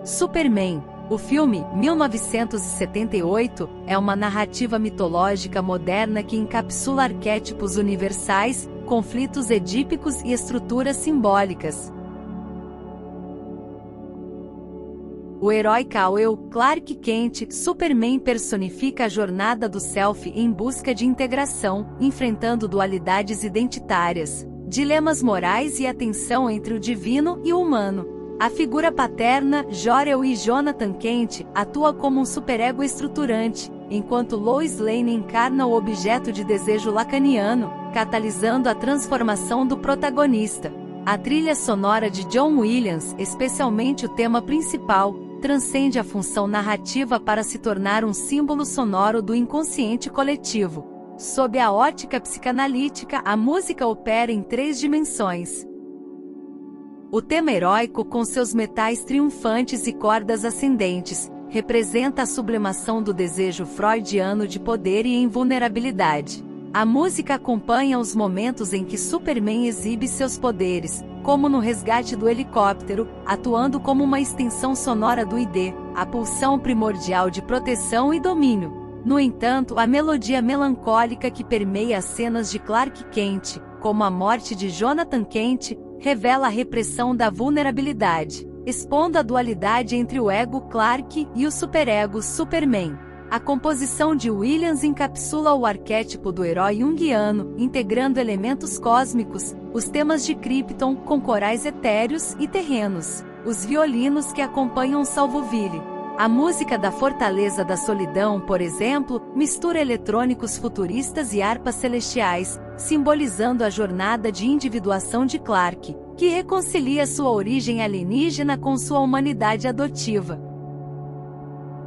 Superman. O filme, 1978, é uma narrativa mitológica moderna que encapsula arquétipos universais, conflitos edípicos e estruturas simbólicas. O herói Kal-El, Clark Kent, Superman personifica a jornada do self em busca de integração, enfrentando dualidades identitárias, dilemas morais e a tensão entre o divino e o humano. A figura paterna, Jor-El e Jonathan Kent, atua como um superego estruturante, enquanto Lois Lane encarna o objeto de desejo lacaniano, catalisando a transformação do protagonista. A trilha sonora de John Williams, especialmente o tema principal, transcende a função narrativa para se tornar um símbolo sonoro do inconsciente coletivo. Sob a ótica psicanalítica, a música opera em 3 dimensões. O tema heróico, com seus metais triunfantes e cordas ascendentes, representa a sublimação do desejo freudiano de poder e invulnerabilidade. A música acompanha os momentos em que Superman exibe seus poderes, como no resgate do helicóptero, atuando como uma extensão sonora do ID, a pulsão primordial de proteção e domínio. No entanto, a melodia melancólica que permeia as cenas de Clark Kent, como a morte de Jonathan Kent, revela a repressão da vulnerabilidade, expondo a dualidade entre o ego Clark e o superego Superman. A composição de Williams encapsula o arquétipo do herói junguiano, integrando elementos cósmicos, os temas de Krypton com corais etéreos e terrenos, os violinos que acompanham Salvoville. A música da Fortaleza da Solidão, por exemplo, mistura eletrônicos futuristas e harpas celestiais, simbolizando a jornada de individuação de Clark, que reconcilia sua origem alienígena com sua humanidade adotiva.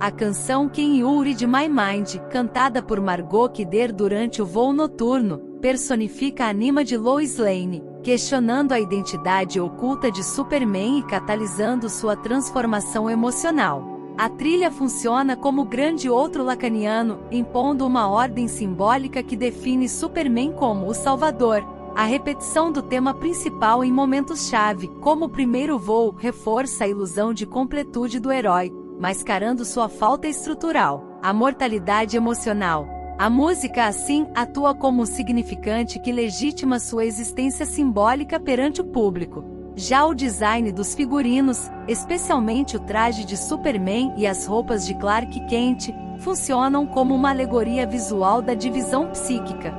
A canção Can You Read My Mind, cantada por Margot Kidder durante o voo noturno, personifica a anima de Lois Lane, questionando a identidade oculta de Superman e catalisando sua transformação emocional. A trilha funciona como grande outro lacaniano, impondo uma ordem simbólica que define Superman como o Salvador. A repetição do tema principal em momentos-chave, como o primeiro voo, reforça a ilusão de completude do herói, mascarando sua falta estrutural, a mortalidade emocional. A música, assim, atua como um significante que legitima sua existência simbólica perante o público. Já o design dos figurinos, especialmente o traje de Superman e as roupas de Clark Kent, funcionam como uma alegoria visual da divisão psíquica.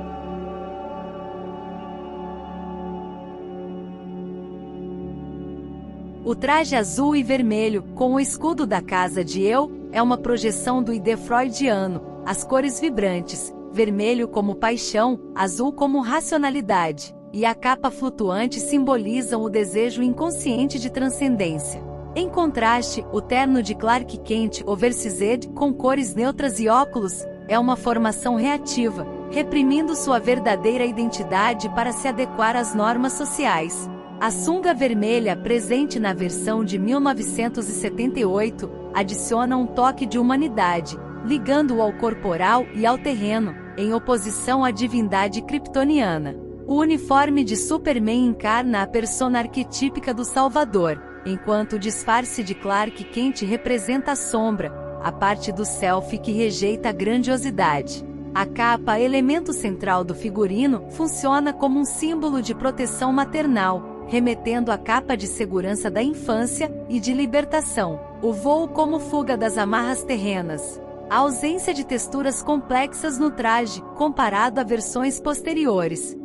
O traje azul e vermelho, com o escudo da casa de El, é uma projeção do ID freudiano. As cores vibrantes, vermelho como paixão, azul como racionalidade, e a capa flutuante simbolizam o desejo inconsciente de transcendência. Em contraste, o terno de Clark Kent oversized, com cores neutras e óculos, é uma formação reativa, reprimindo sua verdadeira identidade para se adequar às normas sociais. A sunga vermelha, presente na versão de 1978, adiciona um toque de humanidade, ligando-o ao corporal e ao terreno, em oposição à divindade kryptoniana. O uniforme de Superman encarna a persona arquetípica do Salvador, enquanto o disfarce de Clark Kent representa a sombra, a parte do self que rejeita a grandiosidade. A capa, elemento central do figurino, funciona como um símbolo de proteção maternal, remetendo à capa de segurança da infância e de libertação. O voo como fuga das amarras terrenas. A ausência de texturas complexas no traje, comparado a versões posteriores,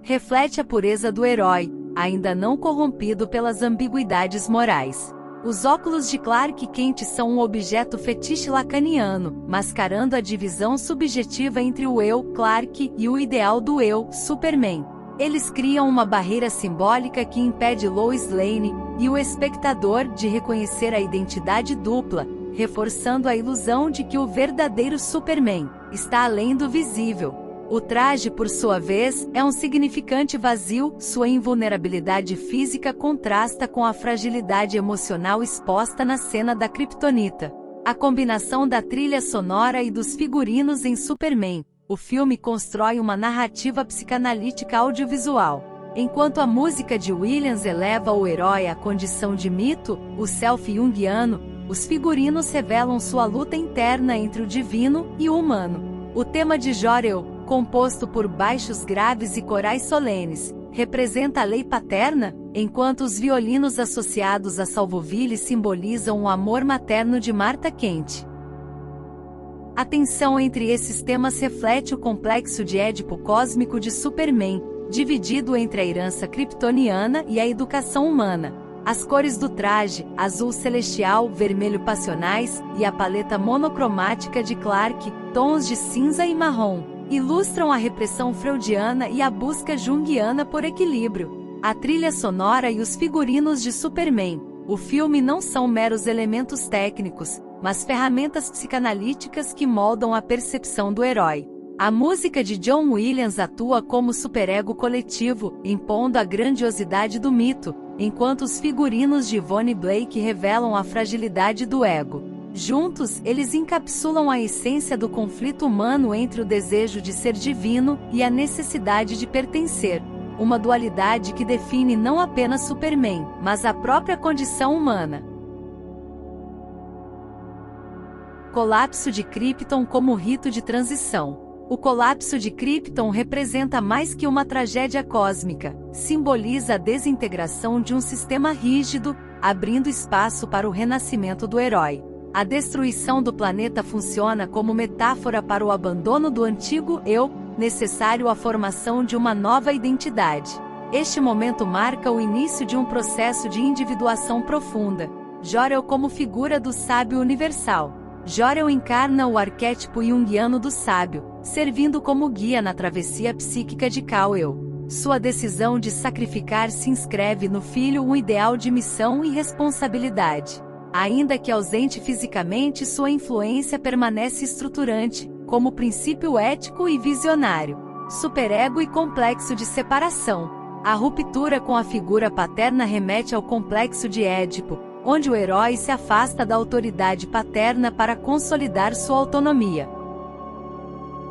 reflete a pureza do herói, ainda não corrompido pelas ambiguidades morais. Os óculos de Clark Kent são um objeto fetiche lacaniano, mascarando a divisão subjetiva entre o eu, Clark, e o ideal do eu, Superman. Eles criam uma barreira simbólica que impede Lois Lane e o espectador de reconhecer a identidade dupla, reforçando a ilusão de que o verdadeiro Superman está além do visível. O traje, por sua vez, é um significante vazio, sua invulnerabilidade física contrasta com a fragilidade emocional exposta na cena da Kryptonita. A combinação da trilha sonora e dos figurinos em Superman, o filme constrói uma narrativa psicanalítica audiovisual. Enquanto a música de Williams eleva o herói à condição de mito, o self junguiano, os figurinos revelam sua luta interna entre o divino e o humano. O tema de Jor-El, composto por baixos graves e corais solenes, representa a lei paterna, enquanto os violinos associados a Salvoville simbolizam o amor materno de Martha Kent. A tensão entre esses temas reflete o complexo de Édipo cósmico de Superman, dividido entre a herança kryptoniana e a educação humana. As cores do traje, azul celestial, vermelho passionais, e a paleta monocromática de Clark, tons de cinza e marrom, ilustram a repressão freudiana e a busca junguiana por equilíbrio. A trilha sonora e os figurinos de Superman, o filme não são meros elementos técnicos, mas ferramentas psicanalíticas que moldam a percepção do herói. A música de John Williams atua como superego coletivo, impondo a grandiosidade do mito, enquanto os figurinos de Yvonne Blake revelam a fragilidade do ego. Juntos, eles encapsulam a essência do conflito humano entre o desejo de ser divino e a necessidade de pertencer. Uma dualidade que define não apenas Superman, mas a própria condição humana. Colapso de Krypton como rito de transição. O colapso de Krypton representa mais que uma tragédia cósmica, simboliza a desintegração de um sistema rígido, abrindo espaço para o renascimento do herói. A destruição do planeta funciona como metáfora para o abandono do antigo eu, necessário à formação de uma nova identidade. Este momento marca o início de um processo de individuação profunda. Jor-El como figura do sábio universal. Jor-El encarna o arquétipo junguiano do sábio, servindo como guia na travessia psíquica de Kal-El. Sua decisão de sacrificar se inscreve no filho um ideal de missão e responsabilidade. Ainda que ausente fisicamente, sua influência permanece estruturante, como princípio ético e visionário. Superego e complexo de separação. A ruptura com a figura paterna remete ao complexo de Édipo, onde o herói se afasta da autoridade paterna para consolidar sua autonomia.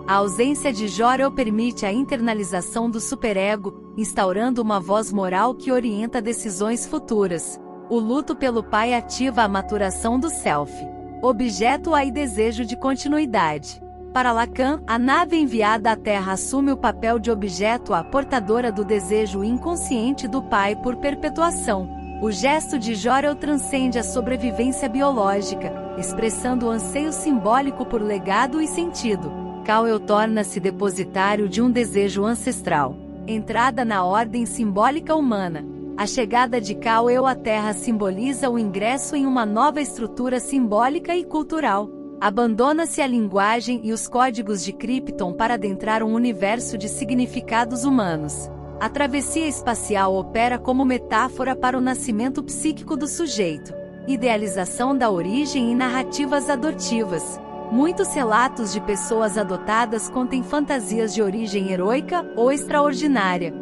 A ausência de Jor-El permite a internalização do superego, instaurando uma voz moral que orienta decisões futuras. O luto pelo pai ativa a maturação do self. Objeto e desejo de continuidade. Para Lacan, a nave enviada à Terra assume o papel de objeto portadora do desejo inconsciente do pai por perpetuação. O gesto de Jor-El transcende a sobrevivência biológica, expressando o anseio simbólico por legado e sentido. Kal-El torna-se depositário de um desejo ancestral. Entrada na ordem simbólica humana. A chegada de Kal-El à Terra simboliza o ingresso em uma nova estrutura simbólica e cultural. Abandona-se a linguagem e os códigos de Krypton para adentrar um universo de significados humanos. A travessia espacial opera como metáfora para o nascimento psíquico do sujeito. Idealização da origem e narrativas adotivas. Muitos relatos de pessoas adotadas contêm fantasias de origem heroica ou extraordinária.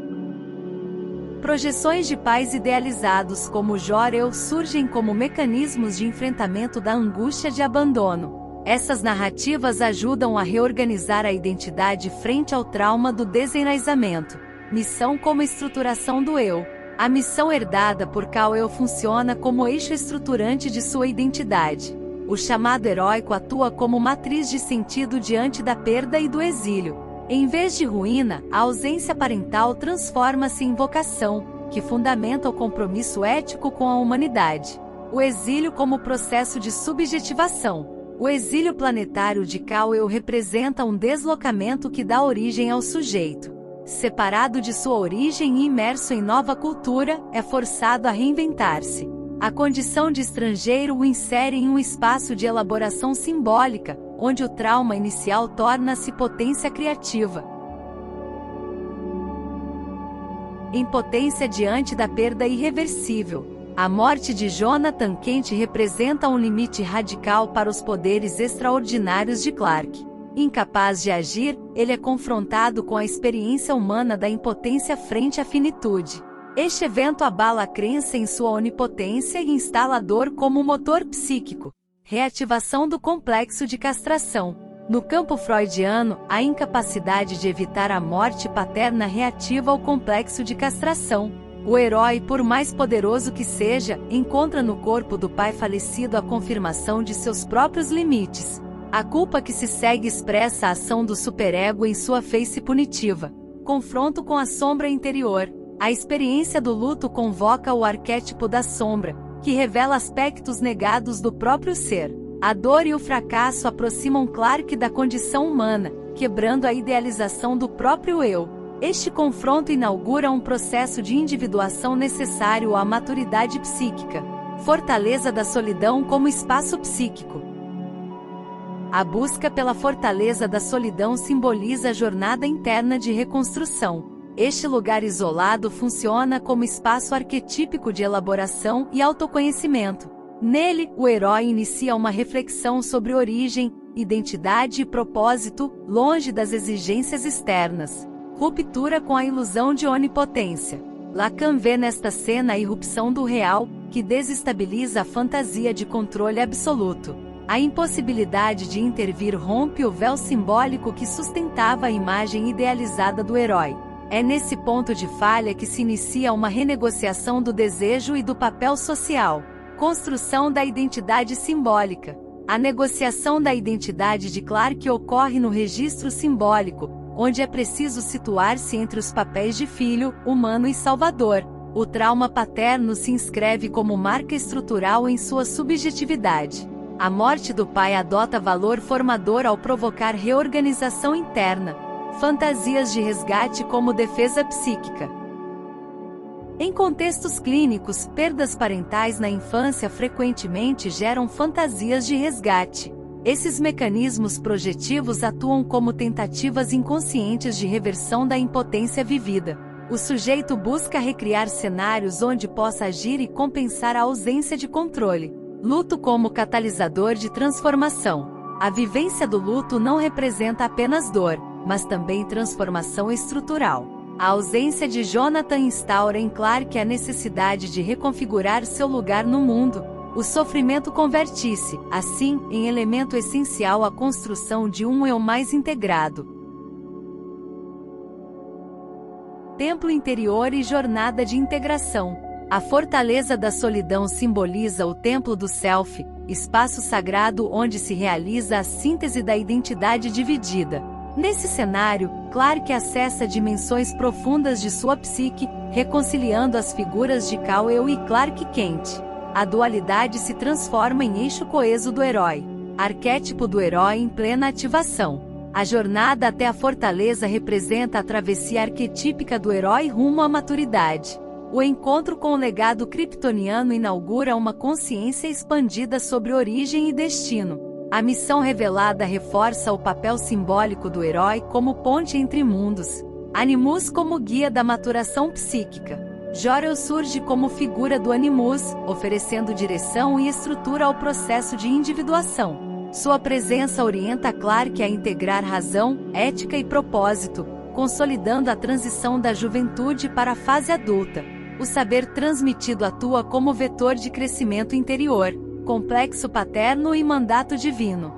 Projeções de pais idealizados como Jor-El surgem como mecanismos de enfrentamento da angústia de abandono. Essas narrativas ajudam a reorganizar a identidade frente ao trauma do desenraizamento. Missão como estruturação do eu. A missão herdada por Kal-El funciona como eixo estruturante de sua identidade. O chamado heróico atua como matriz de sentido diante da perda e do exílio. Em vez de ruína, a ausência parental transforma-se em vocação, que fundamenta o compromisso ético com a humanidade. O exílio como processo de subjetivação. O exílio planetário de Kal-El representa um deslocamento que dá origem ao sujeito. Separado de sua origem e imerso em nova cultura, é forçado a reinventar-se. A condição de estrangeiro o insere em um espaço de elaboração simbólica, onde o trauma inicial torna-se potência criativa. Impotência diante da perda irreversível. A morte de Jonathan Kent representa um limite radical para os poderes extraordinários de Clark. Incapaz de agir, ele é confrontado com a experiência humana da impotência frente à finitude. Este evento abala a crença em sua onipotência e instala a dor como motor psíquico. Reativação do complexo de castração. No campo freudiano, a incapacidade de evitar a morte paterna reativa ao complexo de castração. O herói, por mais poderoso que seja, encontra no corpo do pai falecido a confirmação de seus próprios limites. A culpa que se segue expressa a ação do superego em sua face punitiva. Confronto com a sombra interior. A experiência do luto convoca o arquétipo da sombra, que revela aspectos negados do próprio ser. A dor e o fracasso aproximam Clark da condição humana, quebrando a idealização do próprio eu. Este confronto inaugura um processo de individuação necessário à maturidade psíquica. Fortaleza da solidão como espaço psíquico. A busca pela fortaleza da solidão simboliza a jornada interna de reconstrução. Este lugar isolado funciona como espaço arquetípico de elaboração e autoconhecimento. Nele, o herói inicia uma reflexão sobre origem, identidade e propósito, longe das exigências externas. Ruptura com a ilusão de onipotência. Lacan vê nesta cena a irrupção do real, que desestabiliza a fantasia de controle absoluto. A impossibilidade de intervir rompe o véu simbólico que sustentava a imagem idealizada do herói. É nesse ponto de falha que se inicia uma renegociação do desejo e do papel social. Construção da identidade simbólica. A negociação da identidade de Clark ocorre no registro simbólico, onde é preciso situar-se entre os papéis de filho, humano e salvador. O trauma paterno se inscreve como marca estrutural em sua subjetividade. A morte do pai adota valor formador ao provocar reorganização interna. Fantasias de resgate como defesa psíquica. Em contextos clínicos, perdas parentais na infância frequentemente geram fantasias de resgate. Esses mecanismos projetivos atuam como tentativas inconscientes de reversão da impotência vivida. O sujeito busca recriar cenários onde possa agir e compensar a ausência de controle. Luto como catalisador de transformação. A vivência do luto não representa apenas dor, mas também transformação estrutural. A ausência de Jonathan instaura em Clark a necessidade de reconfigurar seu lugar no mundo. O sofrimento converte-se, assim, em elemento essencial à construção de um eu mais integrado. Templo interior e jornada de integração. A fortaleza da solidão simboliza o templo do self, espaço sagrado onde se realiza a síntese da identidade dividida. Nesse cenário, Clark acessa dimensões profundas de sua psique, reconciliando as figuras de Kal-El e Clark Kent. A dualidade se transforma em eixo coeso do herói. Arquétipo do herói em plena ativação. A jornada até a fortaleza representa a travessia arquetípica do herói rumo à maturidade. O encontro com o legado kryptoniano inaugura uma consciência expandida sobre origem e destino. A missão revelada reforça o papel simbólico do herói como ponte entre mundos. Animus como guia da maturação psíquica. Jor-El surge como figura do Animus, oferecendo direção e estrutura ao processo de individuação. Sua presença orienta Clark a integrar razão, ética e propósito, consolidando a transição da juventude para a fase adulta. O saber transmitido atua como vetor de crescimento interior. Complexo paterno e mandato divino.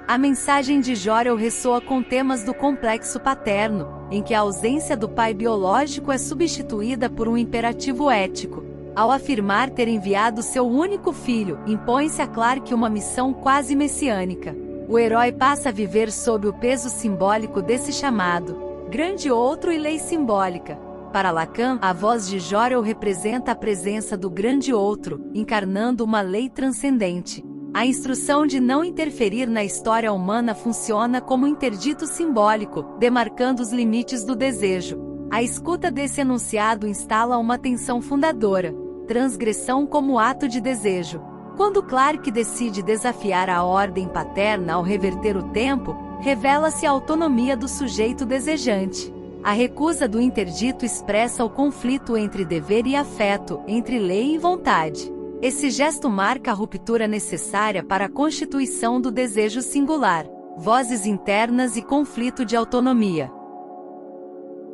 A mensagem de Jor-El ressoa com temas do complexo paterno, em que a ausência do pai biológico é substituída por um imperativo ético. Ao afirmar ter enviado seu único filho, impõe-se a Clark uma missão quase messiânica. O herói passa a viver sob o peso simbólico desse chamado. Grande outro e lei simbólica. Para Lacan, a voz de Jor-El representa a presença do grande outro, encarnando uma lei transcendente. A instrução de não interferir na história humana funciona como interdito simbólico, demarcando os limites do desejo. A escuta desse enunciado instala uma tensão fundadora. Transgressão como ato de desejo. Quando Clark decide desafiar a ordem paterna ao reverter o tempo, revela-se a autonomia do sujeito desejante. A recusa do interdito expressa o conflito entre dever e afeto, entre lei e vontade. Esse gesto marca a ruptura necessária para a constituição do desejo singular, vozes internas e conflito de autonomia.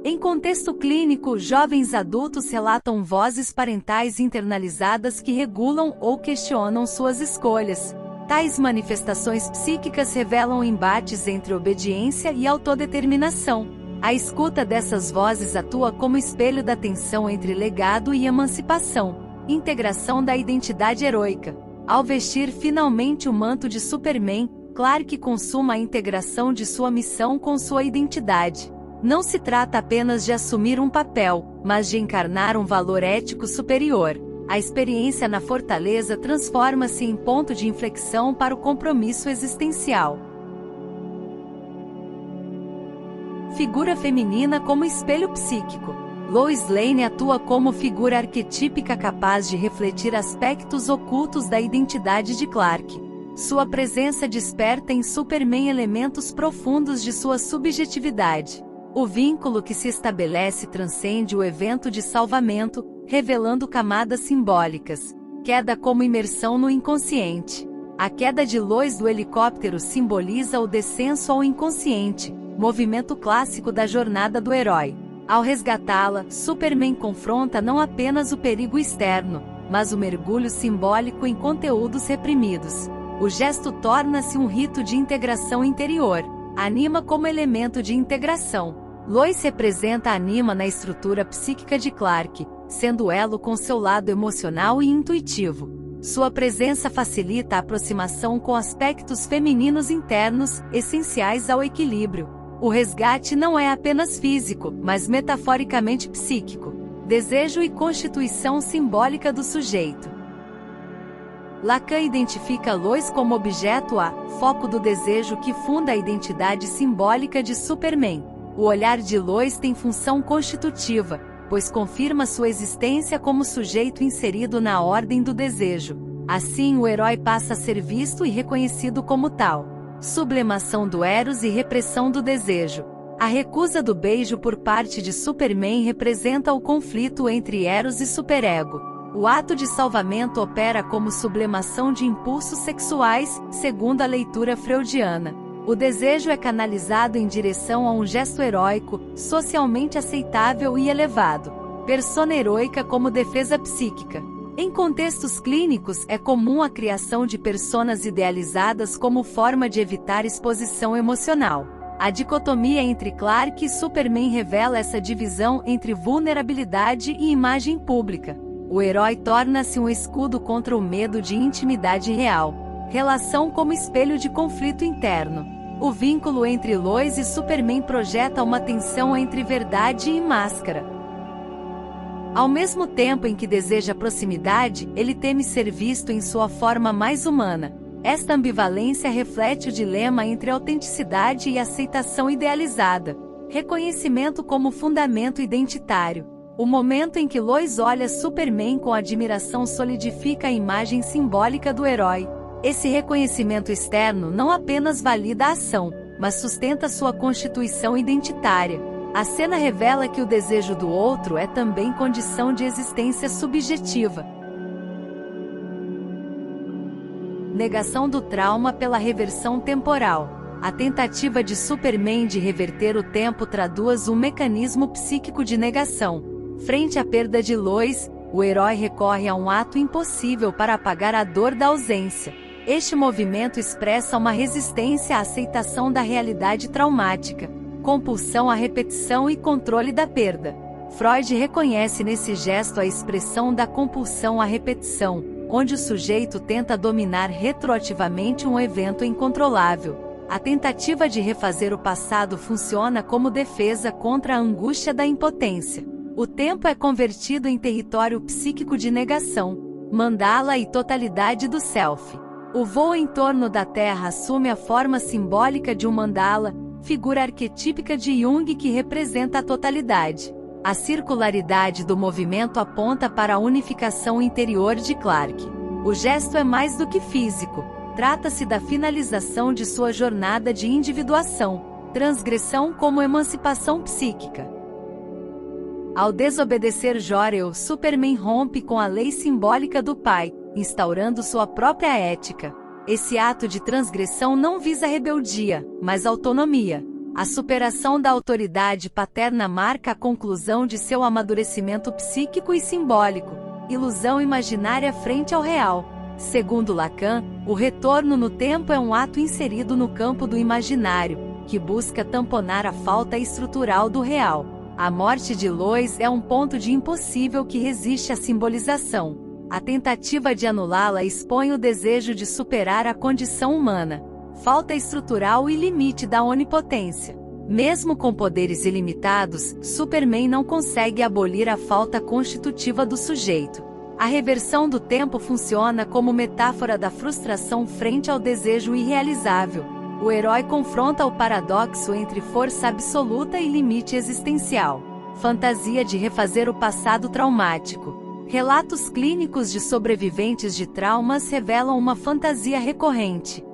Em contexto clínico, jovens adultos relatam vozes parentais internalizadas que regulam ou questionam suas escolhas. Tais manifestações psíquicas revelam embates entre obediência e autodeterminação. A escuta dessas vozes atua como espelho da tensão entre legado e emancipação, integração da identidade heróica. Ao vestir finalmente o manto de Superman, Clark consuma a integração de sua missão com sua identidade. Não se trata apenas de assumir um papel, mas de encarnar um valor ético superior. A experiência na fortaleza transforma-se em ponto de inflexão para o compromisso existencial. Figura feminina como espelho psíquico. Lois Lane atua como figura arquetípica capaz de refletir aspectos ocultos da identidade de Clark. Sua presença desperta em Superman elementos profundos de sua subjetividade. O vínculo que se estabelece transcende o evento de salvamento, revelando camadas simbólicas. Queda como imersão no inconsciente. A queda de Lois do helicóptero simboliza o descenso ao inconsciente, movimento clássico da jornada do herói. Ao resgatá-la, Superman confronta não apenas o perigo externo, mas o mergulho simbólico em conteúdos reprimidos. O gesto torna-se um rito de integração interior. Anima como elemento de integração. Lois representa a anima na estrutura psíquica de Clark, sendo elo com seu lado emocional e intuitivo. Sua presença facilita a aproximação com aspectos femininos internos, essenciais ao equilíbrio. O resgate não é apenas físico, mas metaforicamente psíquico. Desejo e constituição simbólica do sujeito. Lacan identifica Lois como objeto foco do desejo que funda a identidade simbólica de Superman. O olhar de Lois tem função constitutiva, pois confirma sua existência como sujeito inserido na ordem do desejo. Assim, o herói passa a ser visto e reconhecido como tal. Sublimação do Eros e repressão do desejo. A recusa do beijo por parte de Superman representa o conflito entre Eros e superego. O ato de salvamento opera como sublimação de impulsos sexuais, segundo a leitura freudiana. O desejo é canalizado em direção a um gesto heróico, socialmente aceitável e elevado. Persona heroica como defesa psíquica. Em contextos clínicos, é comum a criação de personas idealizadas como forma de evitar exposição emocional. A dicotomia entre Clark e Superman revela essa divisão entre vulnerabilidade e imagem pública. O herói torna-se um escudo contra o medo de intimidade real. Relação como espelho de conflito interno. O vínculo entre Lois e Superman projeta uma tensão entre verdade e máscara. Ao mesmo tempo em que deseja proximidade, ele teme ser visto em sua forma mais humana. Esta ambivalência reflete o dilema entre autenticidade e aceitação idealizada. Reconhecimento como fundamento identitário. O momento em que Lois olha Superman com admiração solidifica a imagem simbólica do herói. Esse reconhecimento externo não apenas valida a ação, mas sustenta sua constituição identitária. A cena revela que o desejo do outro é também condição de existência subjetiva. Negação do trauma pela reversão temporal. A tentativa de Superman de reverter o tempo traduz um mecanismo psíquico de negação. Frente à perda de Lois, o herói recorre a um ato impossível para apagar a dor da ausência. Este movimento expressa uma resistência à aceitação da realidade traumática, compulsão à repetição e controle da perda. Freud reconhece nesse gesto a expressão da compulsão à repetição, onde o sujeito tenta dominar retroativamente um evento incontrolável. A tentativa de refazer o passado funciona como defesa contra a angústia da impotência. O tempo é convertido em território psíquico de negação, mandala e totalidade do self. O voo em torno da Terra assume a forma simbólica de um mandala, figura arquetípica de Jung que representa a totalidade. A circularidade do movimento aponta para a unificação interior de Clark. O gesto é mais do que físico. Trata-se da finalização de sua jornada de individuação, transgressão como emancipação psíquica. Ao desobedecer Jor-El, Superman rompe com a lei simbólica do pai, instaurando sua própria ética. Esse ato de transgressão não visa rebeldia, mas autonomia. A superação da autoridade paterna marca a conclusão de seu amadurecimento psíquico e simbólico, ilusão imaginária frente ao real. Segundo Lacan, o retorno no tempo é um ato inserido no campo do imaginário, que busca tamponar a falta estrutural do real. A morte de Lois é um ponto de impossível que resiste à simbolização. A tentativa de anulá-la expõe o desejo de superar a condição humana, falta estrutural e limite da onipotência. Mesmo com poderes ilimitados, Superman não consegue abolir a falta constitutiva do sujeito. A reversão do tempo funciona como metáfora da frustração frente ao desejo irrealizável. O herói confronta o paradoxo entre força absoluta e limite existencial. Fantasia de refazer o passado traumático. Relatos clínicos de sobreviventes de traumas revelam uma fantasia recorrente.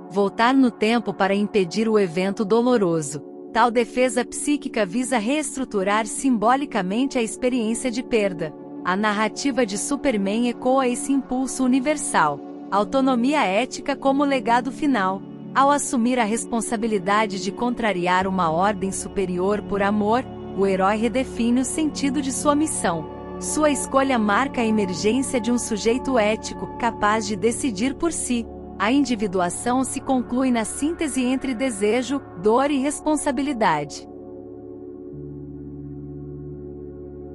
Voltar no tempo para impedir o evento doloroso. Tal defesa psíquica visa reestruturar simbolicamente a experiência de perda. A narrativa de Superman ecoa esse impulso universal. Autonomia ética como legado final. Ao assumir a responsabilidade de contrariar uma ordem superior por amor, o herói redefine o sentido de sua missão. Sua escolha marca a emergência de um sujeito ético, capaz de decidir por si. A individuação se conclui na síntese entre desejo, dor e responsabilidade.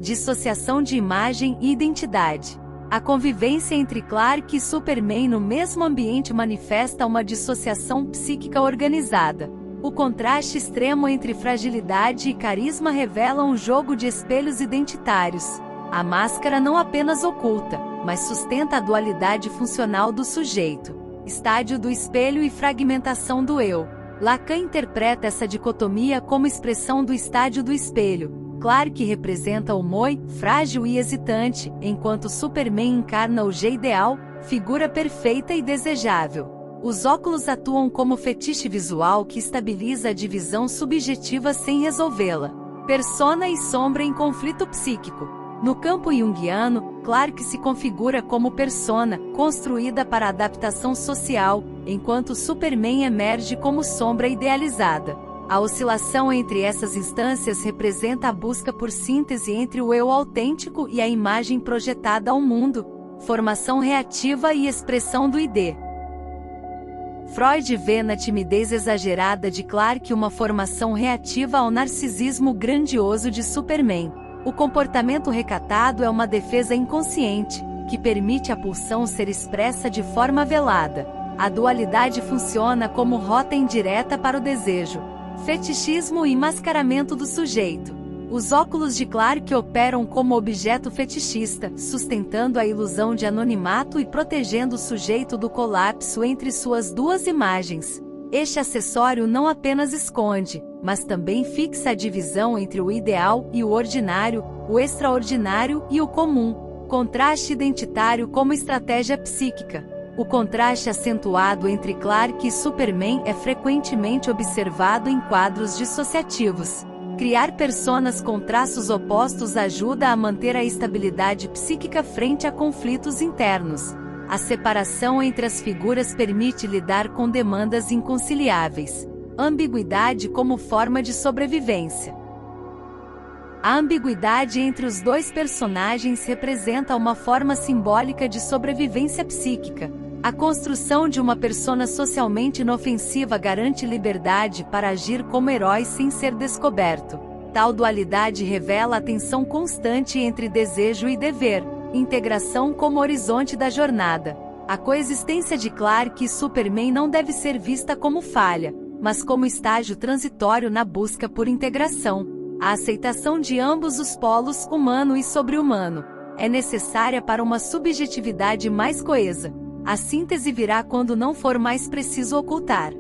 Dissociação de imagem e identidade. A convivência entre Clark e Superman no mesmo ambiente manifesta uma dissociação psíquica organizada. O contraste extremo entre fragilidade e carisma revela um jogo de espelhos identitários. A máscara não apenas oculta, mas sustenta a dualidade funcional do sujeito. Estádio do espelho e fragmentação do eu. Lacan interpreta essa dicotomia como expressão do estádio do espelho. Clark representa o moi, frágil e hesitante, enquanto Superman encarna o G ideal, figura perfeita e desejável. Os óculos atuam como fetiche visual que estabiliza a divisão subjetiva sem resolvê-la. Persona e sombra em conflito psíquico. No campo junguiano, Clark se configura como persona, construída para adaptação social, enquanto Superman emerge como sombra idealizada. A oscilação entre essas instâncias representa a busca por síntese entre o eu autêntico e a imagem projetada ao mundo, formação reativa e expressão do id. Freud vê na timidez exagerada de Clark uma formação reativa ao narcisismo grandioso de Superman. O comportamento recatado é uma defesa inconsciente, que permite a pulsão ser expressa de forma velada. A dualidade funciona como rota indireta para o desejo. Fetichismo e mascaramento do sujeito. Os óculos de Clark operam como objeto fetichista, sustentando a ilusão de anonimato e protegendo o sujeito do colapso entre suas duas imagens. Este acessório não apenas esconde, mas também fixa a divisão entre o ideal e o ordinário, o extraordinário e o comum. Contraste identitário como estratégia psíquica. O contraste acentuado entre Clark e Superman é frequentemente observado em quadros dissociativos. Criar personas com traços opostos ajuda a manter a estabilidade psíquica frente a conflitos internos. A separação entre as figuras permite lidar com demandas inconciliáveis. Ambiguidade como forma de sobrevivência. A ambiguidade entre os dois personagens representa uma forma simbólica de sobrevivência psíquica. A construção de uma persona socialmente inofensiva garante liberdade para agir como herói sem ser descoberto. Tal dualidade revela a tensão constante entre desejo e dever, integração como horizonte da jornada. A coexistência de Clark e Superman não deve ser vista como falha, mas como estágio transitório na busca por integração. A aceitação de ambos os polos, humano e sobre-humano, é necessária para uma subjetividade mais coesa. A síntese virá quando não for mais preciso ocultar.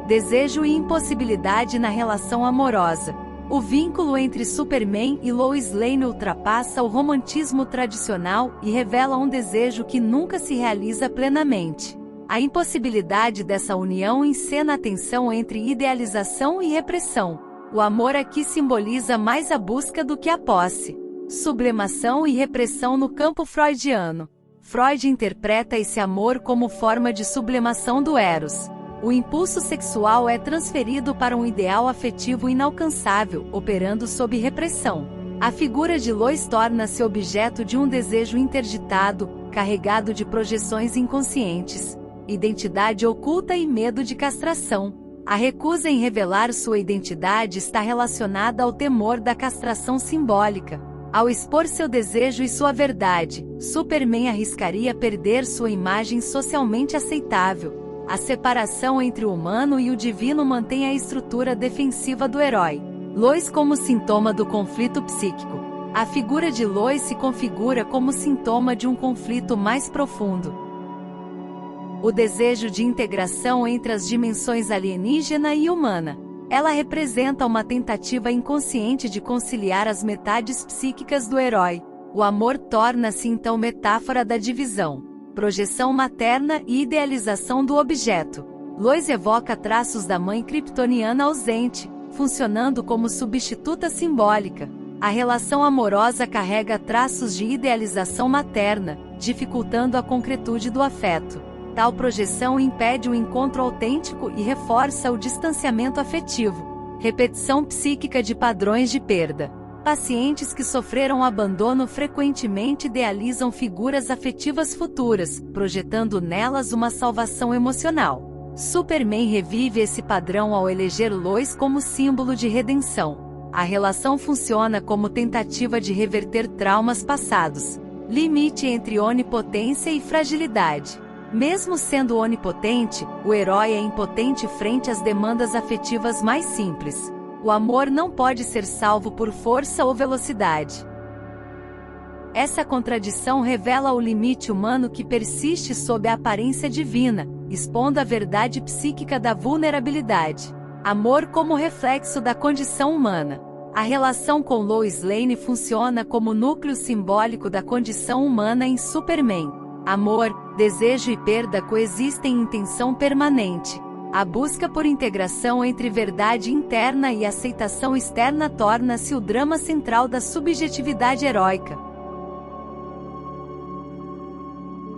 Desejo e impossibilidade na relação amorosa. O vínculo entre Superman e Lois Lane ultrapassa o romantismo tradicional e revela um desejo que nunca se realiza plenamente. A impossibilidade dessa união encena a tensão entre idealização e repressão. O amor aqui simboliza mais a busca do que a posse. Sublimação e repressão no campo freudiano. Freud interpreta esse amor como forma de sublimação do eros. O impulso sexual é transferido para um ideal afetivo inalcançável, operando sob repressão. A figura de Lois torna-se objeto de um desejo interditado, carregado de projeções inconscientes, identidade oculta e medo de castração. A recusa em revelar sua identidade está relacionada ao temor da castração simbólica. Ao expor seu desejo e sua verdade, Superman arriscaria perder sua imagem socialmente aceitável. A separação entre o humano e o divino mantém a estrutura defensiva do herói. Lois como sintoma do conflito psíquico. A figura de Lois se configura como sintoma de um conflito mais profundo. O desejo de integração entre as dimensões alienígena e humana. Ela representa uma tentativa inconsciente de conciliar as metades psíquicas do herói. O amor torna-se então metáfora da divisão, projeção materna e idealização do objeto. Lois evoca traços da mãe kryptoniana ausente, funcionando como substituta simbólica. A relação amorosa carrega traços de idealização materna, dificultando a concretude do afeto. Tal projeção impede o encontro autêntico e reforça o distanciamento afetivo. Repetição psíquica de padrões de perda. Pacientes que sofreram abandono frequentemente idealizam figuras afetivas futuras, projetando nelas uma salvação emocional. Superman revive esse padrão ao eleger Lois como símbolo de redenção. A relação funciona como tentativa de reverter traumas passados. Limite entre onipotência e fragilidade. Mesmo sendo onipotente, o herói é impotente frente às demandas afetivas mais simples. O amor não pode ser salvo por força ou velocidade. Essa contradição revela o limite humano que persiste sob a aparência divina, expondo a verdade psíquica da vulnerabilidade. Amor como reflexo da condição humana. A relação com Lois Lane funciona como núcleo simbólico da condição humana em Superman. Amor, desejo e perda coexistem em tensão permanente. A busca por integração entre verdade interna e aceitação externa torna-se o drama central da subjetividade heróica.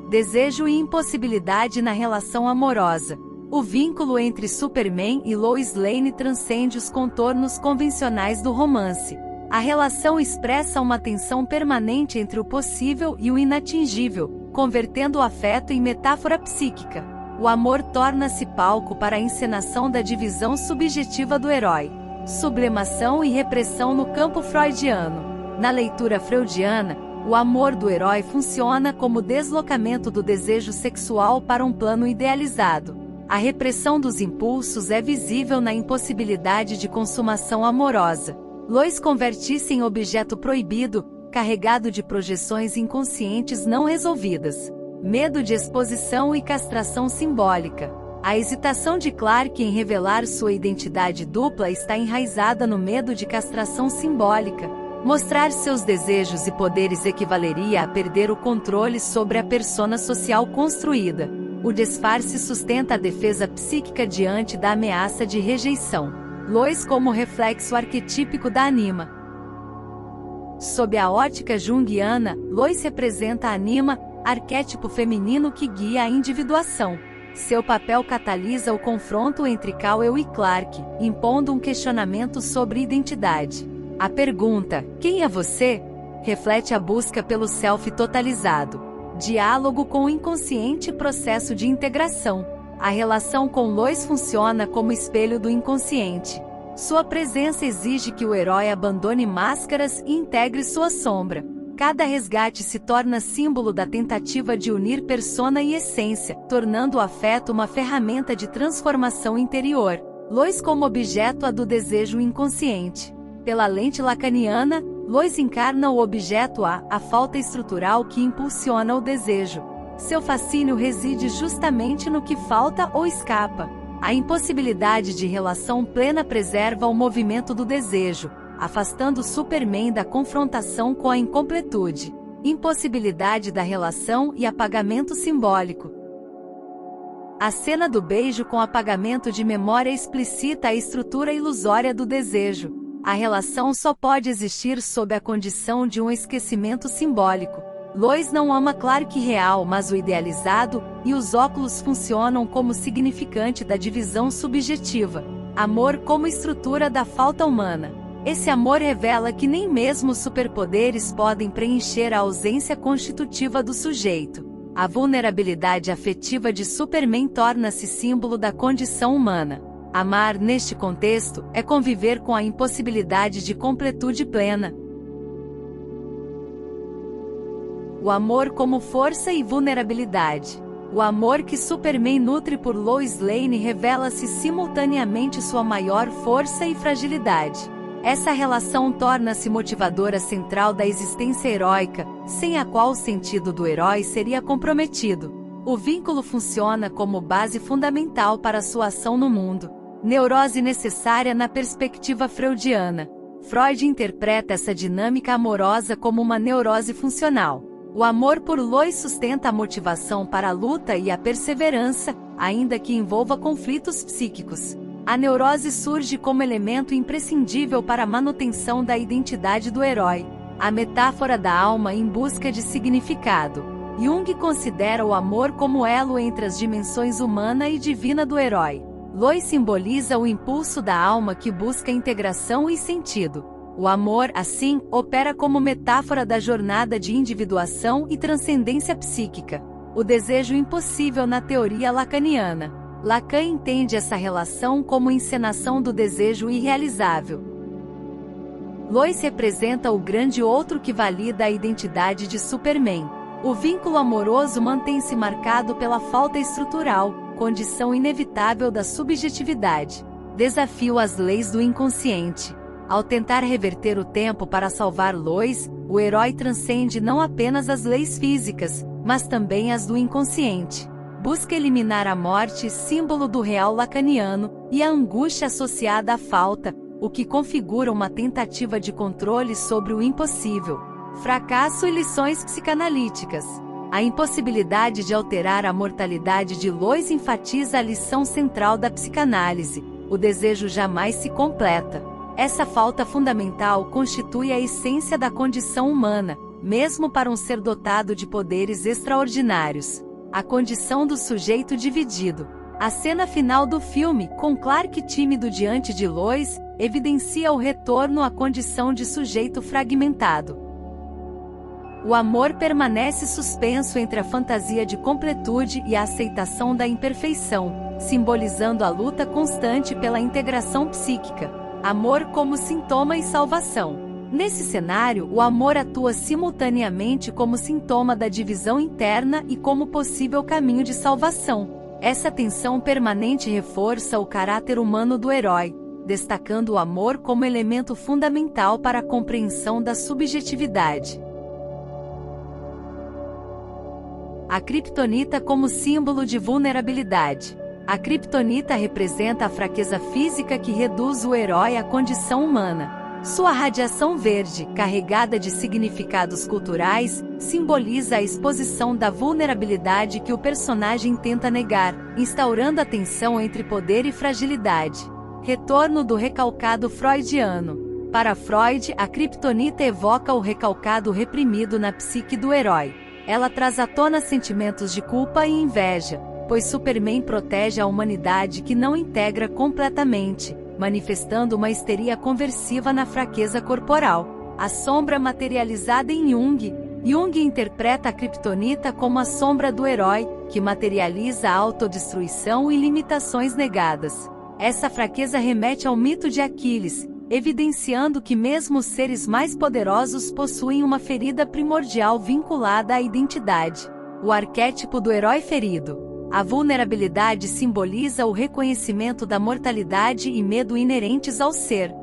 Desejo e impossibilidade na relação amorosa. O vínculo entre Superman e Lois Lane transcende os contornos convencionais do romance. A relação expressa uma tensão permanente entre o possível e o inatingível, convertendo o afeto em metáfora psíquica. O amor torna-se palco para a encenação da divisão subjetiva do herói. Sublimação e repressão no campo freudiano. Na leitura freudiana, o amor do herói funciona como deslocamento do desejo sexual para um plano idealizado. A repressão dos impulsos é visível na impossibilidade de consumação amorosa. Lois converte-se em objeto proibido, carregado de projeções inconscientes não resolvidas. Medo de exposição e castração simbólica. A hesitação de Clark em revelar sua identidade dupla está enraizada no medo de castração simbólica. Mostrar seus desejos e poderes equivaleria a perder o controle sobre a persona social construída. O disfarce sustenta a defesa psíquica diante da ameaça de rejeição. Lois como reflexo arquetípico da Anima. Sob a ótica junguiana, Lois representa a Anima, arquétipo feminino que guia a individuação. Seu papel catalisa o confronto entre Kal-El e Clark, impondo um questionamento sobre identidade. A pergunta, quem é você? Reflete a busca pelo self totalizado. Diálogo com o inconsciente e processo de integração. A relação com Lois funciona como espelho do inconsciente. Sua presença exige que o herói abandone máscaras e integre sua sombra. Cada resgate se torna símbolo da tentativa de unir persona e essência, tornando o afeto uma ferramenta de transformação interior. Lois como objeto do desejo inconsciente. Pela lente lacaniana, Lois encarna o objeto a falta estrutural que impulsiona o desejo. Seu fascínio reside justamente no que falta ou escapa. A impossibilidade de relação plena preserva o movimento do desejo, afastando Superman da confrontação com a incompletude. Impossibilidade da relação e apagamento simbólico. A cena do beijo com apagamento de memória explicita a estrutura ilusória do desejo. A relação só pode existir sob a condição de um esquecimento simbólico. Lois não ama Clark real, mas o idealizado, e os óculos funcionam como significante da divisão subjetiva. Amor como estrutura da falta humana. Esse amor revela que nem mesmo superpoderes podem preencher a ausência constitutiva do sujeito. A vulnerabilidade afetiva de Superman torna-se símbolo da condição humana. Amar, neste contexto, é conviver com a impossibilidade de completude plena. O amor como força e vulnerabilidade. O amor que Superman nutre por Lois Lane revela-se simultaneamente sua maior força e fragilidade. Essa relação torna-se motivadora central da existência heróica, sem a qual o sentido do herói seria comprometido. O vínculo funciona como base fundamental para sua ação no mundo. Neurose necessária na perspectiva freudiana. Freud interpreta essa dinâmica amorosa como uma neurose funcional. O amor por Lois sustenta a motivação para a luta e a perseverança, ainda que envolva conflitos psíquicos. A neurose surge como elemento imprescindível para a manutenção da identidade do herói. A metáfora da alma em busca de significado. Jung considera o amor como elo entre as dimensões humana e divina do herói. Lois simboliza o impulso da alma que busca integração e sentido. O amor, assim, opera como metáfora da jornada de individuação e transcendência psíquica. O desejo impossível na teoria lacaniana. Lacan entende essa relação como encenação do desejo irrealizável. Lois representa o grande outro que valida a identidade de Superman. O vínculo amoroso mantém-se marcado pela falta estrutural, condição inevitável da subjetividade. Desafio às leis do inconsciente. Ao tentar reverter o tempo para salvar Lois, o herói transcende não apenas as leis físicas, mas também as do inconsciente. Busca eliminar a morte, símbolo do real lacaniano, e a angústia associada à falta, o que configura uma tentativa de controle sobre o impossível. Fracasso e lições psicanalíticas. A impossibilidade de alterar a mortalidade de Lois enfatiza a lição central da psicanálise: o desejo jamais se completa. Essa falta fundamental constitui a essência da condição humana, mesmo para um ser dotado de poderes extraordinários. A condição do sujeito dividido. A cena final do filme, com Clark tímido diante de Lois, evidencia o retorno à condição de sujeito fragmentado. O amor permanece suspenso entre a fantasia de completude e a aceitação da imperfeição, simbolizando a luta constante pela integração psíquica. Amor como sintoma e salvação. Nesse cenário, o amor atua simultaneamente como sintoma da divisão interna e como possível caminho de salvação. Essa tensão permanente reforça o caráter humano do herói, destacando o amor como elemento fundamental para a compreensão da subjetividade. A kriptonita como símbolo de vulnerabilidade. A kriptonita representa a fraqueza física que reduz o herói à condição humana. Sua radiação verde, carregada de significados culturais, simboliza a exposição da vulnerabilidade que o personagem tenta negar, instaurando a tensão entre poder e fragilidade. Retorno do recalcado freudiano. Para Freud, a kriptonita evoca o recalcado reprimido na psique do herói. Ela traz à tona sentimentos de culpa e inveja, pois Superman protege a humanidade que não integra completamente, manifestando uma histeria conversiva na fraqueza corporal. A sombra materializada em Jung. Jung interpreta a kriptonita como a sombra do herói, que materializa a autodestruição e limitações negadas. Essa fraqueza remete ao mito de Aquiles, evidenciando que mesmo os seres mais poderosos possuem uma ferida primordial vinculada à identidade. O arquétipo do herói ferido. A vulnerabilidade simboliza o reconhecimento da mortalidade e medo inerentes ao ser.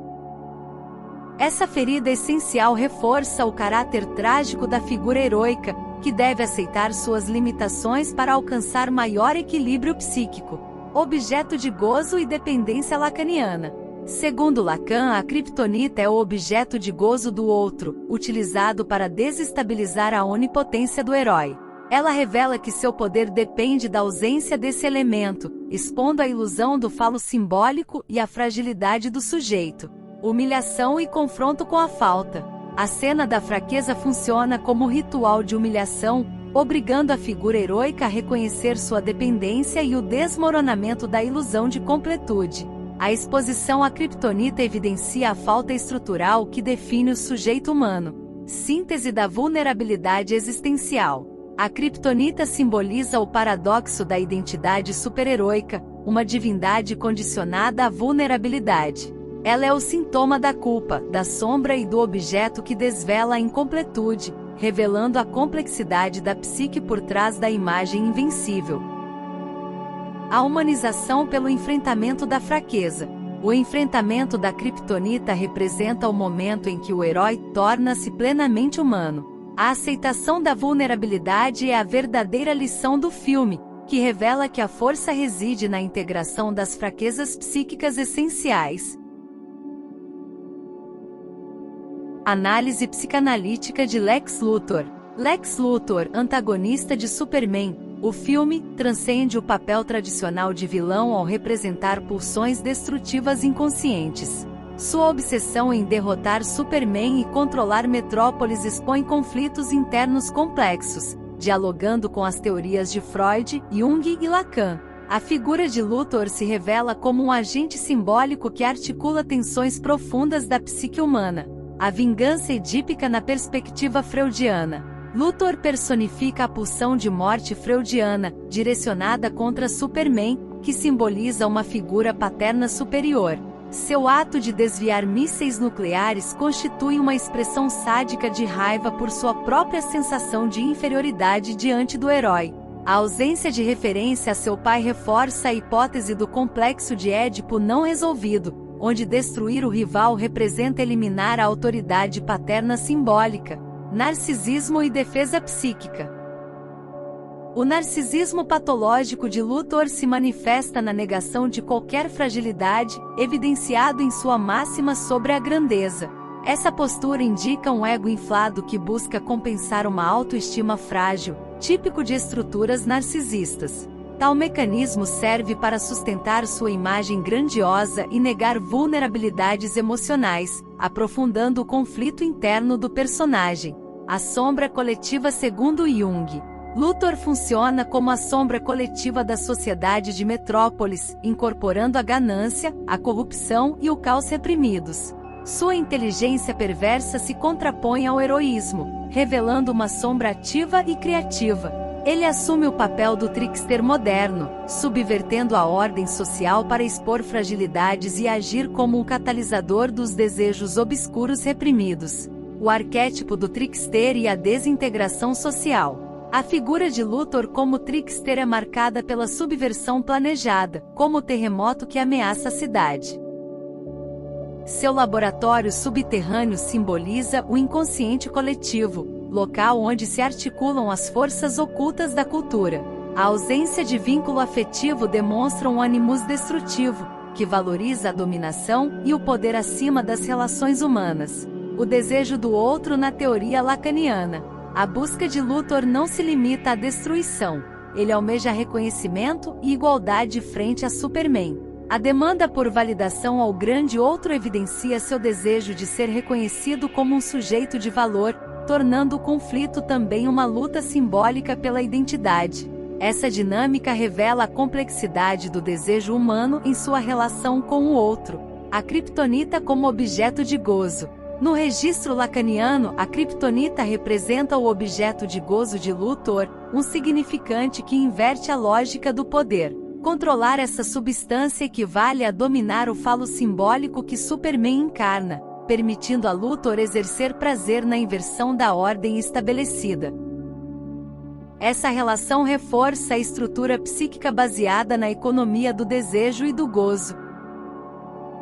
Essa ferida essencial reforça o caráter trágico da figura heroica, que deve aceitar suas limitações para alcançar maior equilíbrio psíquico. Objeto de gozo e dependência lacaniana. Segundo Lacan, a kriptonita é o objeto de gozo do outro, utilizado para desestabilizar a onipotência do herói. Ela revela que seu poder depende da ausência desse elemento, expondo a ilusão do falo simbólico e a fragilidade do sujeito. Humilhação e confronto com a falta. A cena da fraqueza funciona como ritual de humilhação, obrigando a figura heroica a reconhecer sua dependência e o desmoronamento da ilusão de completude. A exposição à kryptonita evidencia a falta estrutural que define o sujeito humano. Síntese da vulnerabilidade existencial. A kryptonita simboliza o paradoxo da identidade super-heróica, uma divindade condicionada à vulnerabilidade. Ela é o sintoma da culpa, da sombra e do objeto que desvela a incompletude, revelando a complexidade da psique por trás da imagem invencível. A humanização pelo enfrentamento da fraqueza. O enfrentamento da kryptonita representa o momento em que o herói torna-se plenamente humano. A aceitação da vulnerabilidade é a verdadeira lição do filme, que revela que a força reside na integração das fraquezas psíquicas essenciais. Análise psicanalítica de Lex Luthor. Lex Luthor, antagonista de Superman. O filme transcende o papel tradicional de vilão ao representar pulsões destrutivas inconscientes. Sua obsessão em derrotar Superman e controlar Metrópolis expõe conflitos internos complexos, dialogando com as teorias de Freud, Jung e Lacan. A figura de Luthor se revela como um agente simbólico que articula tensões profundas da psique humana. A vingança edípica na perspectiva freudiana. Luthor personifica a pulsão de morte freudiana, direcionada contra Superman, que simboliza uma figura paterna superior. Seu ato de desviar mísseis nucleares constitui uma expressão sádica de raiva por sua própria sensação de inferioridade diante do herói. A ausência de referência a seu pai reforça a hipótese do complexo de Édipo não resolvido, onde destruir o rival representa eliminar a autoridade paterna simbólica. Narcisismo e defesa psíquica. O narcisismo patológico de Luthor se manifesta na negação de qualquer fragilidade, evidenciado em sua máxima sobre a grandeza. Essa postura indica um ego inflado que busca compensar uma autoestima frágil, típico de estruturas narcisistas. Tal mecanismo serve para sustentar sua imagem grandiosa e negar vulnerabilidades emocionais, aprofundando o conflito interno do personagem. A sombra coletiva segundo Jung. Luthor funciona como a sombra coletiva da sociedade de Metrópolis, incorporando a ganância, a corrupção e o caos reprimidos. Sua inteligência perversa se contrapõe ao heroísmo, revelando uma sombra ativa e criativa. Ele assume o papel do trickster moderno, subvertendo a ordem social para expor fragilidades e agir como um catalisador dos desejos obscuros reprimidos. O arquétipo do trickster e a desintegração social. A figura de Luthor como trickster é marcada pela subversão planejada, como o terremoto que ameaça a cidade. Seu laboratório subterrâneo simboliza o inconsciente coletivo, local onde se articulam as forças ocultas da cultura. A ausência de vínculo afetivo demonstra um ânimos destrutivo, que valoriza a dominação e o poder acima das relações humanas. O desejo do outro na teoria lacaniana. A busca de Luthor não se limita à destruição. Ele almeja reconhecimento e igualdade frente a Superman. A demanda por validação ao grande outro evidencia seu desejo de ser reconhecido como um sujeito de valor, tornando o conflito também uma luta simbólica pela identidade. Essa dinâmica revela a complexidade do desejo humano em sua relação com o outro. A kryptonita como objeto de gozo. No registro lacaniano, a kryptonita representa o objeto de gozo de Luthor, um significante que inverte a lógica do poder. Controlar essa substância equivale a dominar o falo simbólico que Superman encarna, permitindo a Luthor exercer prazer na inversão da ordem estabelecida. Essa relação reforça a estrutura psíquica baseada na economia do desejo e do gozo.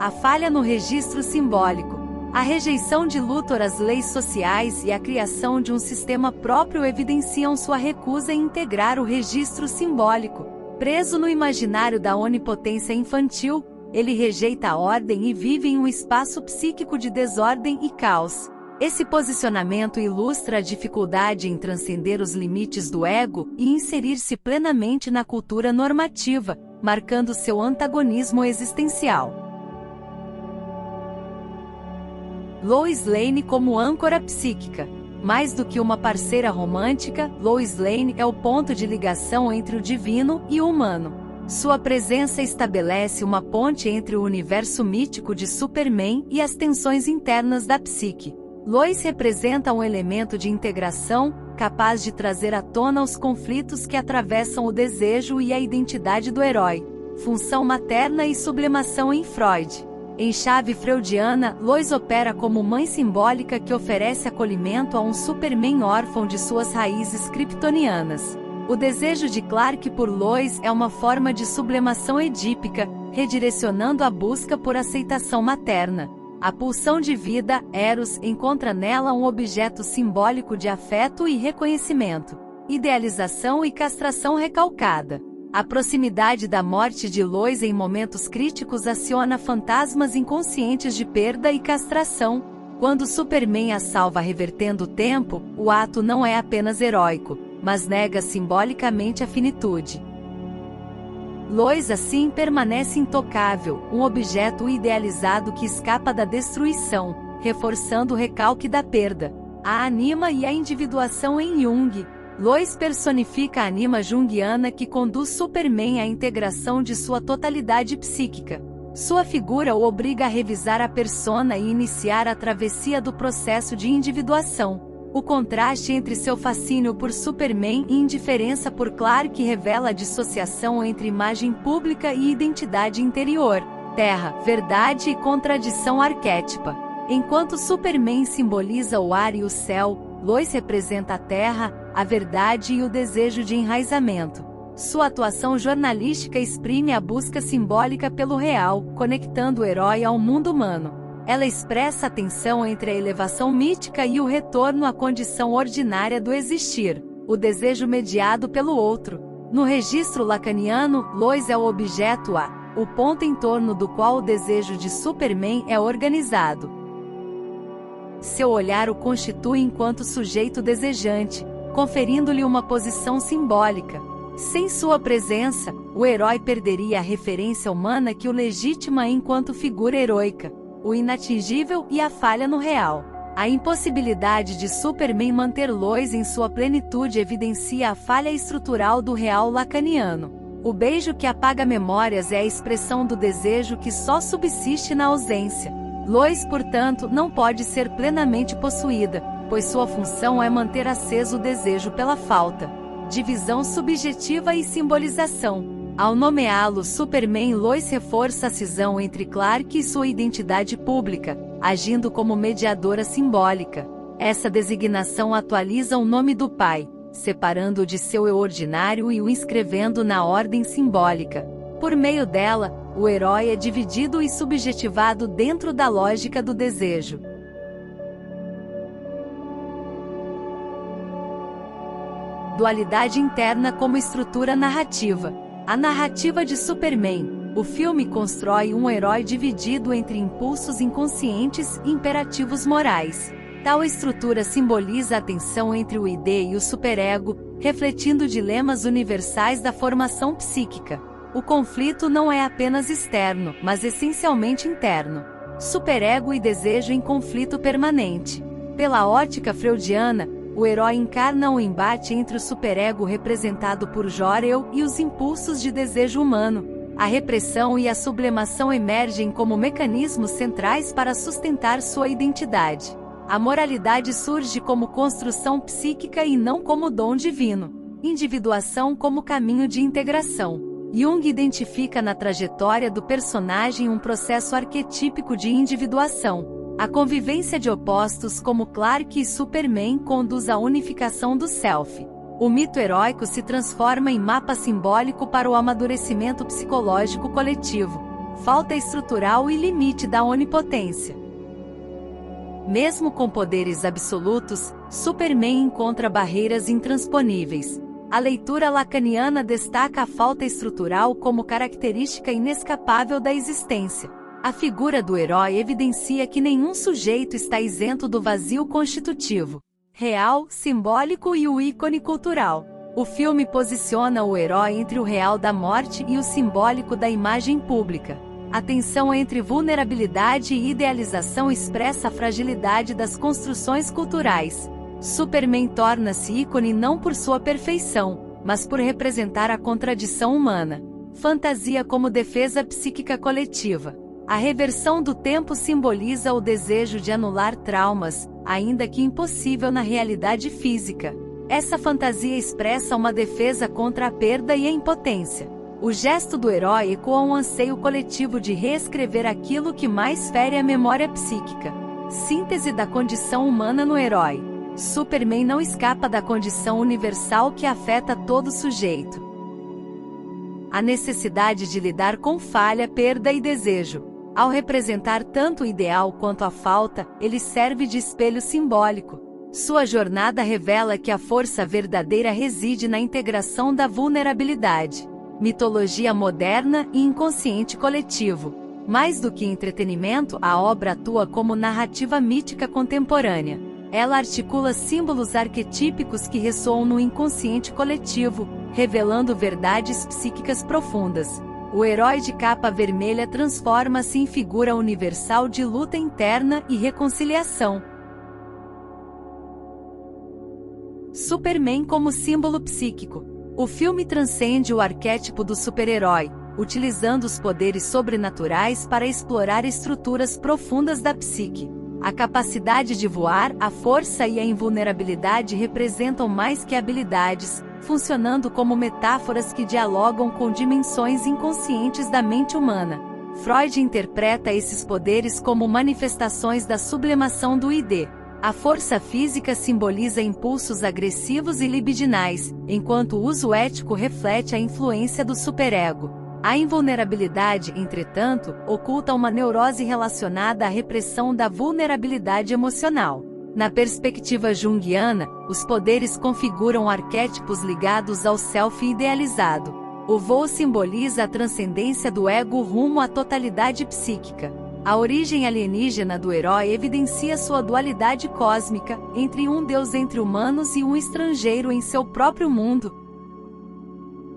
A falha no registro simbólico. A rejeição de Luthor às leis sociais e a criação de um sistema próprio evidenciam sua recusa em integrar o registro simbólico. Preso no imaginário da onipotência infantil, ele rejeita a ordem e vive em um espaço psíquico de desordem e caos. Esse posicionamento ilustra a dificuldade em transcender os limites do ego e inserir-se plenamente na cultura normativa, marcando seu antagonismo existencial. Lois Lane como âncora psíquica. Mais do que uma parceira romântica, Lois Lane é o ponto de ligação entre o divino e o humano. Sua presença estabelece uma ponte entre o universo mítico de Superman e as tensões internas da psique. Lois representa um elemento de integração, capaz de trazer à tona os conflitos que atravessam o desejo e a identidade do herói. Função materna e sublimação em Freud. Em chave freudiana, Lois opera como mãe simbólica que oferece acolhimento a um Superman órfão de suas raízes kryptonianas. O desejo de Clark por Lois é uma forma de sublimação edípica, redirecionando a busca por aceitação materna. A pulsão de vida, Eros, encontra nela um objeto simbólico de afeto e reconhecimento, idealização e castração recalcada. A proximidade da morte de Lois em momentos críticos aciona fantasmas inconscientes de perda e castração. Quando Superman a salva revertendo o tempo, o ato não é apenas heróico, mas nega simbolicamente a finitude. Lois assim permanece intocável, um objeto idealizado que escapa da destruição, reforçando o recalque da perda. A anima e a individuação em Jung. Lois personifica a anima junguiana que conduz Superman à integração de sua totalidade psíquica. Sua figura o obriga a revisar a persona e iniciar a travessia do processo de individuação. O contraste entre seu fascínio por Superman e indiferença por Clark revela a dissociação entre imagem pública e identidade interior. Terra, verdade e contradição arquétipa. Enquanto Superman simboliza o ar e o céu, Lois representa a terra, a verdade e o desejo de enraizamento. Sua atuação jornalística exprime a busca simbólica pelo real, conectando o herói ao mundo humano. Ela expressa a tensão entre a elevação mítica e o retorno à condição ordinária do existir, o desejo mediado pelo outro. No registro lacaniano, Lois é o objeto o ponto em torno do qual o desejo de Superman é organizado. Seu olhar o constitui enquanto sujeito desejante, conferindo-lhe uma posição simbólica. Sem sua presença, o herói perderia a referência humana que o legitima enquanto figura heroica, o inatingível e a falha no real. A impossibilidade de Superman manter Lois em sua plenitude evidencia a falha estrutural do real lacaniano. O beijo que apaga memórias é a expressão do desejo que só subsiste na ausência. Lois, portanto, não pode ser plenamente possuída, pois sua função é manter aceso o desejo pela falta. Divisão subjetiva e simbolização. Ao nomeá-lo Superman, Lois reforça a cisão entre Clark e sua identidade pública, agindo como mediadora simbólica. Essa designação atualiza o nome do pai, separando-o de seu eu ordinário e o inscrevendo na ordem simbólica. Por meio dela, o herói é dividido e subjetivado dentro da lógica do desejo. Dualidade interna como estrutura narrativa. A narrativa de Superman. O filme constrói um herói dividido entre impulsos inconscientes e imperativos morais. Tal estrutura simboliza a tensão entre o id e o superego, refletindo dilemas universais da formação psíquica. O conflito não é apenas externo, mas essencialmente interno. Superego e desejo em conflito permanente. Pela ótica freudiana, o herói encarna um embate entre o superego representado por Jor-El e os impulsos de desejo humano. A repressão e a sublimação emergem como mecanismos centrais para sustentar sua identidade. A moralidade surge como construção psíquica e não como dom divino. Individuação como caminho de integração. Jung identifica na trajetória do personagem um processo arquetípico de individuação. A convivência de opostos como Clark e Superman conduz à unificação do self. O mito heróico se transforma em mapa simbólico para o amadurecimento psicológico coletivo, falta estrutural e limite da onipotência. Mesmo com poderes absolutos, Superman encontra barreiras intransponíveis. A leitura lacaniana destaca a falta estrutural como característica inescapável da existência. A figura do herói evidencia que nenhum sujeito está isento do vazio constitutivo, real, simbólico e o ícone cultural. O filme posiciona o herói entre o real da morte e o simbólico da imagem pública. A tensão entre vulnerabilidade e idealização expressa a fragilidade das construções culturais. Superman torna-se ícone não por sua perfeição, mas por representar a contradição humana. Fantasia como defesa psíquica coletiva. A reversão do tempo simboliza o desejo de anular traumas, ainda que impossível na realidade física. Essa fantasia expressa uma defesa contra a perda e a impotência. O gesto do herói ecoa um anseio coletivo de reescrever aquilo que mais fere a memória psíquica. Síntese da condição humana no herói. Superman não escapa da condição universal que afeta todo sujeito. A necessidade de lidar com falha, perda e desejo. Ao representar tanto o ideal quanto a falta, ele serve de espelho simbólico. Sua jornada revela que a força verdadeira reside na integração da vulnerabilidade. Mitologia moderna e inconsciente coletivo. Mais do que entretenimento, a obra atua como narrativa mítica contemporânea. Ela articula símbolos arquetípicos que ressoam no inconsciente coletivo, revelando verdades psíquicas profundas. O herói de capa vermelha transforma-se em figura universal de luta interna e reconciliação. Superman como símbolo psíquico. O filme transcende o arquétipo do super-herói, utilizando os poderes sobrenaturais para explorar estruturas profundas da psique. A capacidade de voar, a força e a invulnerabilidade representam mais que habilidades, funcionando como metáforas que dialogam com dimensões inconscientes da mente humana. Freud interpreta esses poderes como manifestações da sublimação do id. A força física simboliza impulsos agressivos e libidinais, enquanto o uso ético reflete a influência do superego. A invulnerabilidade, entretanto, oculta uma neurose relacionada à repressão da vulnerabilidade emocional. Na perspectiva junguiana, os poderes configuram arquétipos ligados ao self idealizado. O voo simboliza a transcendência do ego rumo à totalidade psíquica. A origem alienígena do herói evidencia sua dualidade cósmica, entre um deus entre humanos e um estrangeiro em seu próprio mundo.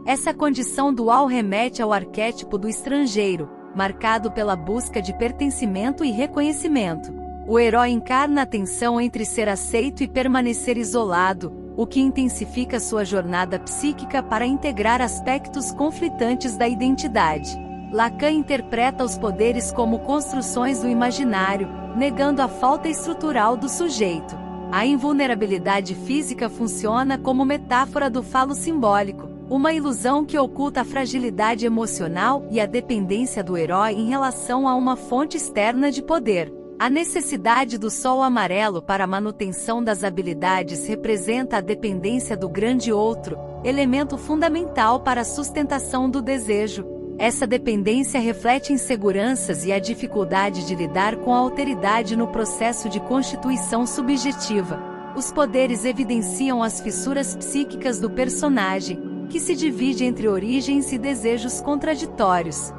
Essa condição dual remete ao arquétipo do estrangeiro, marcado pela busca de pertencimento e reconhecimento. O herói encarna a tensão entre ser aceito e permanecer isolado, o que intensifica sua jornada psíquica para integrar aspectos conflitantes da identidade. Lacan interpreta os poderes como construções do imaginário, negando a falta estrutural do sujeito. A invulnerabilidade física funciona como metáfora do falo simbólico, uma ilusão que oculta a fragilidade emocional e a dependência do herói em relação a uma fonte externa de poder. A necessidade do sol amarelo para a manutenção das habilidades representa a dependência do grande outro, elemento fundamental para a sustentação do desejo. Essa dependência reflete inseguranças e a dificuldade de lidar com a alteridade no processo de constituição subjetiva. Os poderes evidenciam as fissuras psíquicas do personagem, que se divide entre origens e desejos contraditórios.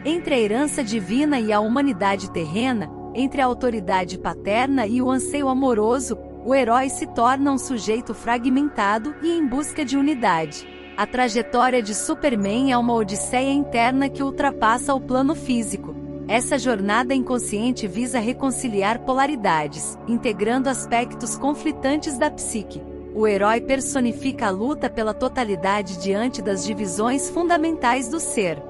Entre a herança divina e a humanidade terrena, entre a autoridade paterna e o anseio amoroso, o herói se torna um sujeito fragmentado e em busca de unidade. A trajetória de Superman é uma odisseia interna que ultrapassa o plano físico. Essa jornada inconsciente visa reconciliar polaridades, integrando aspectos conflitantes da psique. O herói personifica a luta pela totalidade diante das divisões fundamentais do ser.